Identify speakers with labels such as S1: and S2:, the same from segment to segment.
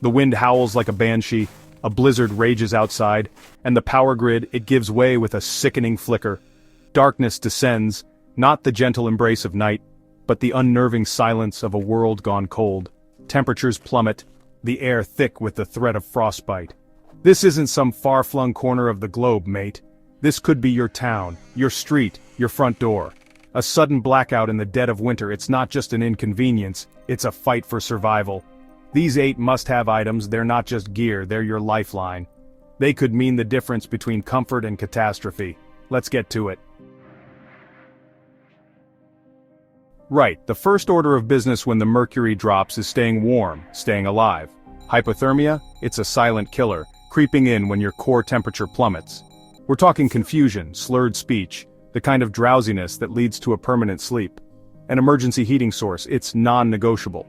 S1: The wind howls like a banshee, a blizzard rages outside, and the power grid, it gives way with a sickening flicker. Darkness descends, not the gentle embrace of night, but the unnerving silence of a world gone cold. Temperatures plummet, the air thick with the threat of frostbite. This isn't some far-flung corner of the globe, mate. This could be your town, your street, your front door. A sudden blackout in the dead of winter, it's not just an inconvenience, it's a fight for survival. These 8 must-have items, they're not just gear, they're your lifeline. They could mean the difference between comfort and catastrophe. Let's get to it. Right, the first order of business when the mercury drops is staying warm, staying alive. Hypothermia? It's a silent killer, creeping in when your core temperature plummets. We're talking confusion, slurred speech, the kind of drowsiness that leads to a permanent sleep. An emergency heating source, it's non-negotiable.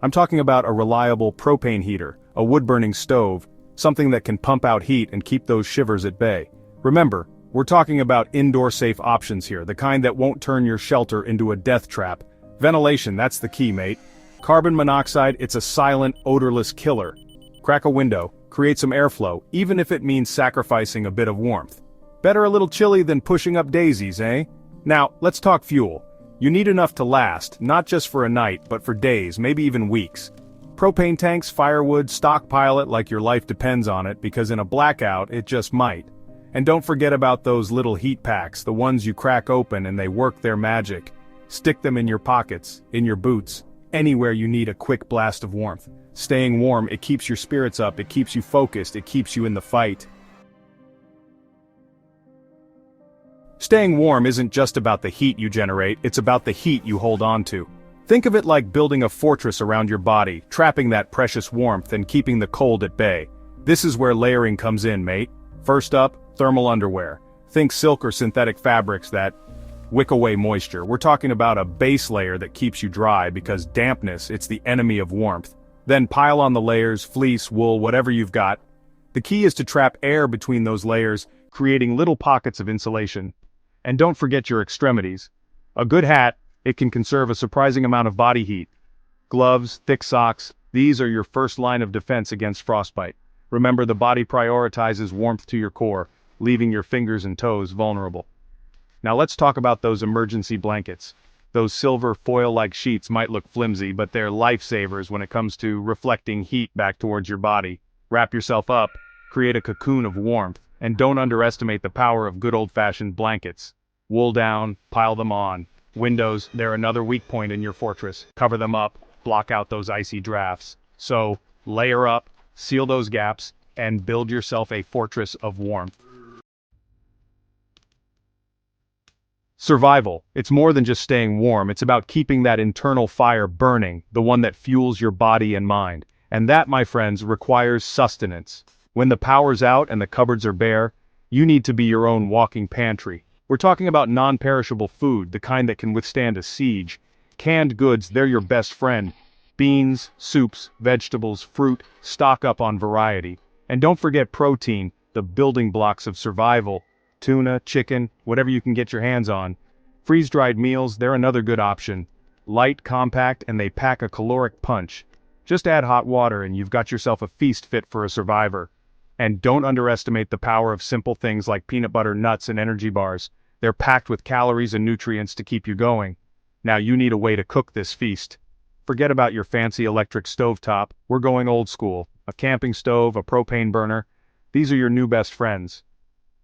S1: I'm talking about a reliable propane heater, a wood-burning stove, something that can pump out heat and keep those shivers at bay. Remember, we're talking about indoor-safe options here, the kind that won't turn your shelter into a death trap. Ventilation, that's the key, mate. Carbon monoxide, it's a silent, odorless killer. Crack a window, create some airflow, even if it means sacrificing a bit of warmth. Better a little chilly than pushing up daisies, eh? Now, let's talk fuel. You need enough to last, not just for a night, but for days, maybe even weeks. Propane tanks, firewood, stockpile it like your life depends on it, because in a blackout, it just might. And don't forget about those little heat packs, the ones you crack open and they work their magic. Stick them in your pockets, in your boots, anywhere you need a quick blast of warmth. Staying warm, it keeps your spirits up, it keeps you focused, it keeps you in the fight. Staying warm isn't just about the heat you generate, it's about the heat you hold on to. Think of it like building a fortress around your body, trapping that precious warmth and keeping the cold at bay. This is where layering comes in, mate. First up, thermal underwear. Think silk or synthetic fabrics that wick away moisture. We're talking about a base layer that keeps you dry because dampness, it's the enemy of warmth. Then pile on the layers, fleece, wool, whatever you've got. The key is to trap air between those layers, creating little pockets of insulation. And don't forget your extremities. A good hat, it can conserve a surprising amount of body heat. Gloves, thick socks, these are your first line of defense against frostbite. Remember, the body prioritizes warmth to your core, leaving your fingers and toes vulnerable. Now let's talk about those emergency blankets. Those silver foil-like sheets might look flimsy, but they're lifesavers when it comes to reflecting heat back towards your body. Wrap yourself up, create a cocoon of warmth, and don't underestimate the power of good old-fashioned blankets. Wool down, pile them on. Windows, they're another weak point in your fortress. Cover them up, block out those icy drafts. So, layer up, seal those gaps, and build yourself a fortress of warmth. Survival, it's more than just staying warm, it's about keeping that internal fire burning, the one that fuels your body and mind. And that, my friends, requires sustenance. When the power's out and the cupboards are bare, you need to be your own walking pantry. We're talking about non-perishable food, the kind that can withstand a siege. Canned goods, they're your best friend. Beans, soups, vegetables, fruit, stock up on variety. And don't forget protein, the building blocks of survival. Tuna, chicken, whatever you can get your hands on. Freeze-dried meals, they're another good option. Light, compact, and they pack a caloric punch. Just add hot water and you've got yourself a feast fit for a survivor. And don't underestimate the power of simple things like peanut butter, nuts, and energy bars. They're packed with calories and nutrients to keep you going. Now you need a way to cook this feast. Forget about your fancy electric stovetop, we're going old school. A camping stove, a propane burner. These are your new best friends.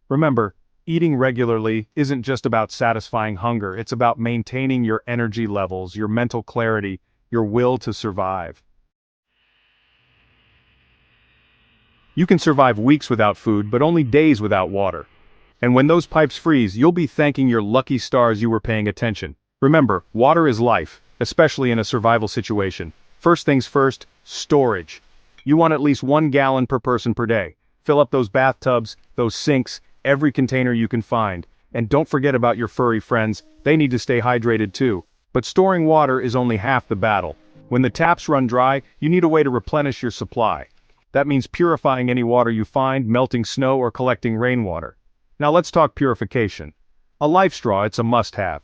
S1: Remember, eating regularly isn't just about satisfying hunger, it's about maintaining your energy levels, your mental clarity, your will to survive. You can survive weeks without food, but only days without water. And when those pipes freeze, you'll be thanking your lucky stars you were paying attention. Remember, water is life, especially in a survival situation. First things first, storage. You want at least 1 gallon per person per day. Fill up those bathtubs, those sinks, every container you can find. And don't forget about your furry friends, they need to stay hydrated too. But storing water is only half the battle. When the taps run dry, you need a way to replenish your supply. That means purifying any water you find, melting snow, or collecting rainwater. Now let's talk purification. A life straw, it's a must-have.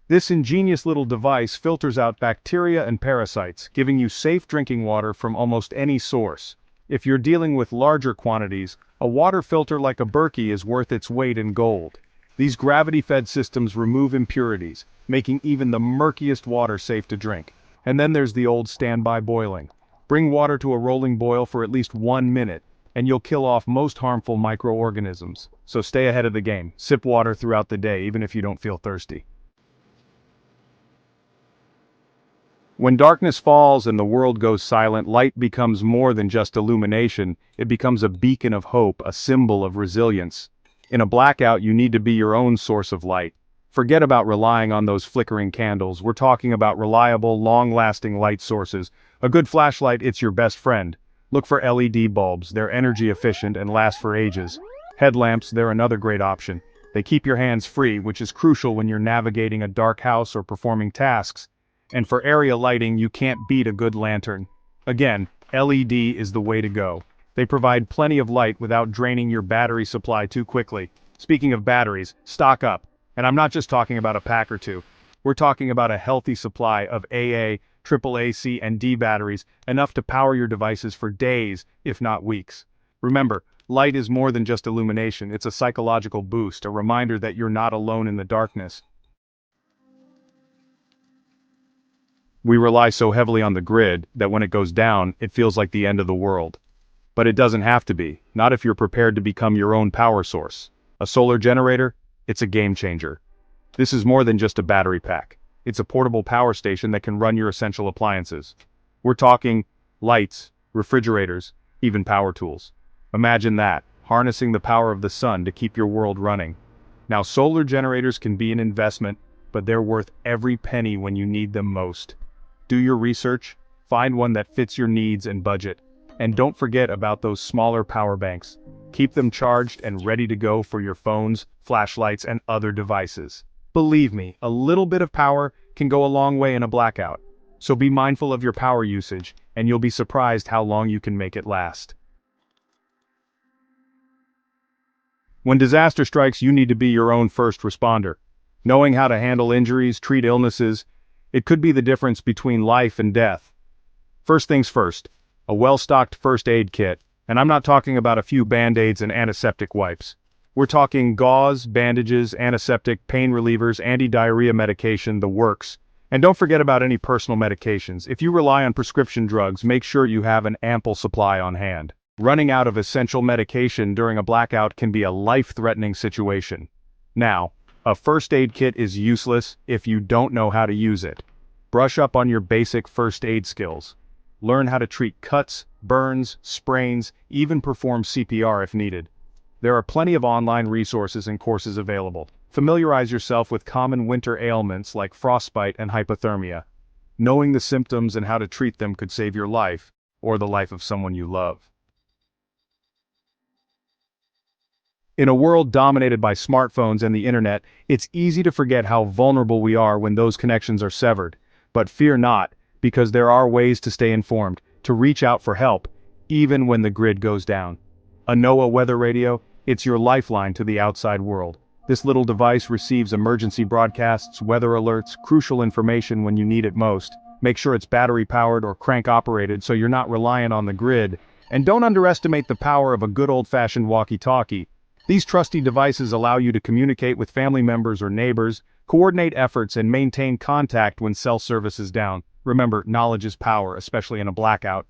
S1: This ingenious little device filters out bacteria and parasites, giving you safe drinking water from almost any source. If you're dealing with larger quantities, a water filter like a Berkey is worth its weight in gold. These gravity-fed systems remove impurities, making even the murkiest water safe to drink. And then there's the old standby boiling. Bring water to a rolling boil for at least 1 minute, and you'll kill off most harmful microorganisms. So stay ahead of the game. Sip water throughout the day, even if you don't feel thirsty. When darkness falls and the world goes silent, light becomes more than just illumination. It becomes a beacon of hope, a symbol of resilience. In a blackout, you need to be your own source of light. Forget about relying on those flickering candles. We're talking about reliable, long-lasting light sources. A good flashlight, it's your best friend. Look for LED bulbs. They're energy efficient and last for ages. Headlamps, they're another great option. They keep your hands free, which is crucial when you're navigating a dark house or performing tasks. And for area lighting, you can't beat a good lantern. Again, LED is the way to go. They provide plenty of light without draining your battery supply too quickly. Speaking of batteries, stock up. And I'm not just talking about a pack or two. We're talking about a healthy supply of AA, AAA-C, and D batteries, enough to power your devices for days, if not weeks. Remember, light is more than just illumination. It's a psychological boost, a reminder that you're not alone in the darkness. We rely so heavily on the grid that when it goes down, it feels like the end of the world. But it doesn't have to be, not if you're prepared to become your own power source. A solar generator? It's a game changer. This is more than just a battery pack. It's a portable power station that can run your essential appliances. We're talking lights, refrigerators, even power tools. Imagine that, harnessing the power of the sun to keep your world running. Now, solar generators can be an investment, but they're worth every penny when you need them most. Do your research, find one that fits your needs and budget. And don't forget about those smaller power banks. Keep them charged and ready to go for your phones, flashlights, and other devices. Believe me, a little bit of power can go a long way in a blackout. So be mindful of your power usage, and you'll be surprised how long you can make it last. When disaster strikes, you need to be your own first responder. Knowing how to handle injuries, treat illnesses, it could be the difference between life and death. First things first, a well-stocked first aid kit, and I'm not talking about a few band-aids and antiseptic wipes. We're talking gauze, bandages, antiseptic, pain relievers, anti-diarrhea medication, the works. And don't forget about any personal medications. If you rely on prescription drugs, make sure you have an ample supply on hand. Running out of essential medication during a blackout can be a life-threatening situation. Now, a first aid kit is useless if you don't know how to use it. Brush up on your basic first aid skills. Learn how to treat cuts, burns, sprains, even perform CPR if needed. There are plenty of online resources and courses available. Familiarize yourself with common winter ailments like frostbite and hypothermia. Knowing the symptoms and how to treat them could save your life, or the life of someone you love. In a world dominated by smartphones and the internet, it's easy to forget how vulnerable we are when those connections are severed. But fear not, because there are ways to stay informed, to reach out for help, even when the grid goes down. A NOAA weather radio, it's your lifeline to the outside world. This little device receives emergency broadcasts, weather alerts, crucial information when you need it most. Make sure it's battery powered or crank operated so you're not reliant on the grid. And don't underestimate the power of a good old-fashioned walkie-talkie. These trusty devices allow you to communicate with family members or neighbors, coordinate efforts, and maintain contact when cell service is down. Remember, knowledge is power, especially in a blackout.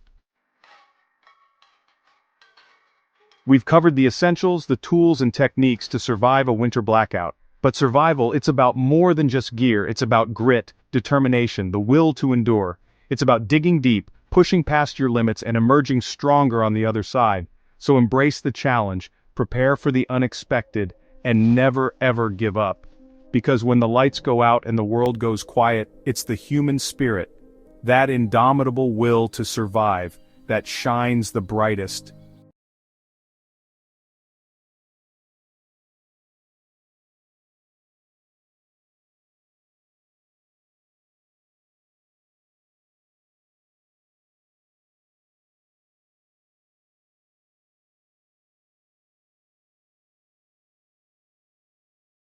S1: We've covered the essentials, the tools, and techniques to survive a winter blackout. But survival, it's about more than just gear. It's about grit, determination, the will to endure. It's about digging deep, pushing past your limits, and emerging stronger on the other side. So embrace the challenge, prepare for the unexpected, and never ever give up. Because when the lights go out and the world goes quiet, it's the human spirit, that indomitable will to survive, that shines the brightest.